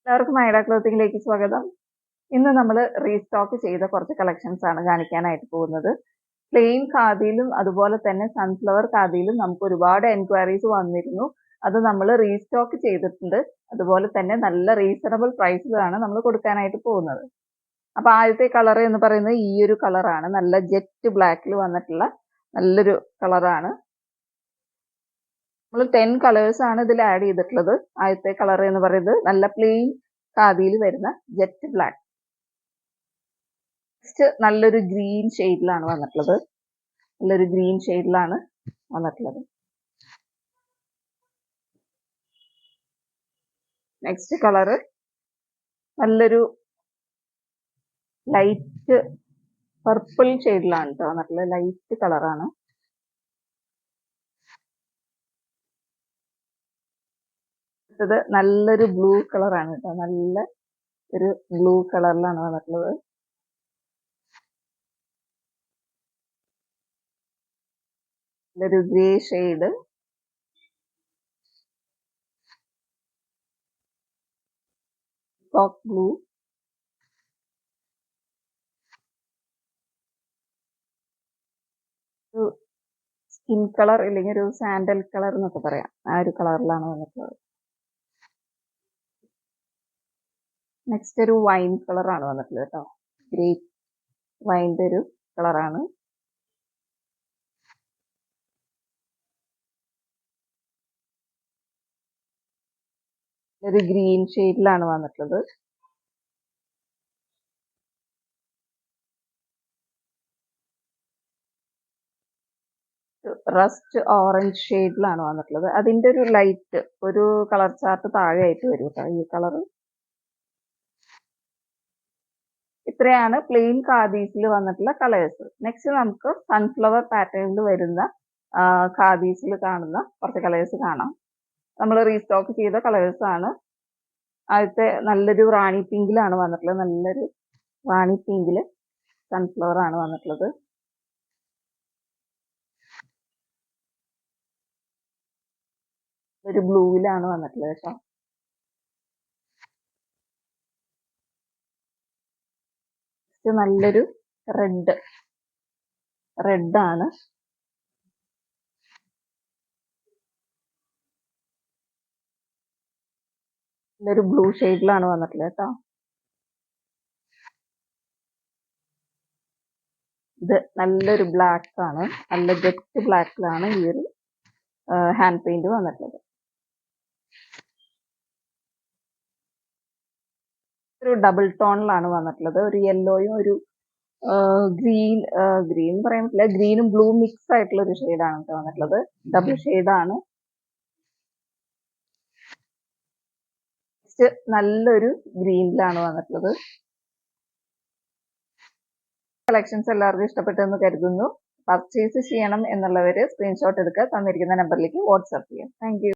എല്ലാവർക്കും ഐഡ ക്ലോത്തിങ്ങിലേക്ക് സ്വാഗതം. ഇന്ന് നമ്മൾ റീസ്റ്റോക്ക് ചെയ്ത കുറച്ച് കളക്ഷൻസ് ആണ് കാണിക്കാനായിട്ട് പോകുന്നത്. പ്ലെയിൻ ഖാദിയിലും അതുപോലെ തന്നെ സൺഫ്ലവർ ഖാദിയിലും നമുക്ക് ഒരുപാട് എൻക്വയറീസ് വന്നിരുന്നു. അത് നമ്മൾ റീസ്റ്റോക്ക് ചെയ്തിട്ടുണ്ട്. അതുപോലെ തന്നെ നല്ല റീസണബിൾ പ്രൈസിലാണ് നമ്മൾ കൊടുക്കാനായിട്ട് പോകുന്നത്. അപ്പൊ ആദ്യത്തെ കളർ എന്ന് പറയുന്നത് ഈ ഒരു കളറാണ്. നല്ല ജെറ്റ് ബ്ലാക്കിൽ വന്നിട്ടുള്ള നല്ലൊരു കളറാണ്. നമ്മൾ 10 കളേഴ്സ് ആണ് ഇതിൽ ആഡ് ചെയ്തിട്ടുള്ളത്. ആദ്യത്തെ കളർ എന്ന് പറയുന്നത് നല്ല പ്ലെയിൻ ഖാദിയിൽ വരുന്ന ജെറ്റ് ബ്ലാക്ക്. നെക്സ്റ്റ് നല്ലൊരു ഗ്രീൻ ഷെയ്ഡിലാണ് വന്നിട്ടുള്ളത്. നല്ലൊരു ഗ്രീൻ ഷെയ്ഡിലാണ് വന്നിട്ടുള്ളത്. നെക്സ്റ്റ് കളറ് നല്ലൊരു ലൈറ്റ് പർപ്പിൾ ഷെയ്ഡിലാണ് കേട്ടോ വന്നിട്ടുള്ളത്. ലൈറ്റ് കളറാണ്. അടുത്തത് നല്ലൊരു ബ്ലൂ കളറാണ് കേട്ടോ. നല്ല ഒരു ബ്ലൂ കളറിലാണ് വന്നിട്ടുള്ളത്. നല്ലൊരു ഗ്രേ ഷെയ്ഡ്. Peacock blue. ഒരു സ്കിൻ കളർ ഇല്ലെങ്കിൽ ഒരു സാൻഡൽ കളർ എന്നൊക്കെ പറയാം. ആ ഒരു കളറിലാണ് വന്നിട്ടുള്ളത്. നെക്സ്റ്റ് ഒരു വൈൻ കളറാണ് വന്നിട്ടുള്ളത് കേട്ടോ. ഗ്രേപ്പ് വൈൻ്റെ ഒരു കളറാണ്. ഒരു ഗ്രീൻ ഷെയ്ഡിലാണ് വന്നിട്ടുള്ളത്. റസ്റ്റ് ഓറഞ്ച് ഷെയ്ഡിലാണ് വന്നിട്ടുള്ളത്. അതിന്റെ ഒരു ലൈറ്റ് ഒരു കളർ ചാർട്ട് താഴെ ആയിട്ട് വരും കേട്ടോ ഈ കളർ. ഇത്രയാണ് പ്ലെയിൻ ഖാദീസിൽ വന്നിട്ടുള്ള കളേഴ്സ്. നെക്സ്റ്റ് നമുക്ക് സൺഫ്ലവർ പാറ്റേണിൽ വരുന്ന ഖാദീസിൽ കാണുന്ന കുറച്ച് കളേഴ്സ് കാണാം. നമ്മൾ റീസ്റ്റോക്ക് ചെയ്ത കളേഴ്സ് ആണ്. ആദ്യത്തെ നല്ലൊരു റാണി പിങ്കിലാണ് വന്നിട്ടുള്ളത്. നല്ലൊരു റാണി പിങ്കിൽ സൺഫ്ലവർ ആണ് വന്നിട്ടുള്ളത്. ഒരു ബ്ലൂവിലാണ് വന്നിട്ടുള്ളത് കേട്ടോ. നല്ലൊരു റെഡ് ആണ്. നല്ലൊരു ബ്ലൂ ഷെയ്ഡിലാണ് വന്നിട്ടുള്ളത് കേട്ടോ. ഇത് നല്ലൊരു ബ്ലാക്ക് ആണ്. നല്ല ജെറ്റ് ബ്ലാക്കിലാണ് ഈ ഒരു ഹാൻഡ് പെയിന്റ് വന്നിട്ടുള്ളത്. ഒരു ഡബിൾ ടോണിലാണ് വന്നിട്ടുള്ളത്. ഒരു യെല്ലോയും ഒരു ഗ്രീൻ പറയാൻ പറ്റില്ല, ഗ്രീനും ബ്ലൂ മിക്സ് ആയിട്ടുള്ള ഒരു ഷെയ്ഡാണ് വന്നിട്ടുള്ളത്. ഡബിൾ ഷെയ്ഡാണ്. നല്ലൊരു ഗ്രീനിലാണ് വന്നിട്ടുള്ളത്. കളക്ഷൻസ് എല്ലാവർക്കും ഇഷ്ടപ്പെട്ടെന്ന് കരുതുന്നു. പർച്ചേസ് ചെയ്യണം എന്നുള്ളവര് സ്ക്രീൻഷോട്ട് എടുക്കുക. തന്നിരിക്കുന്ന നമ്പറിലേക്ക് വാട്സാപ്പ് ചെയ്യാം. Thank you.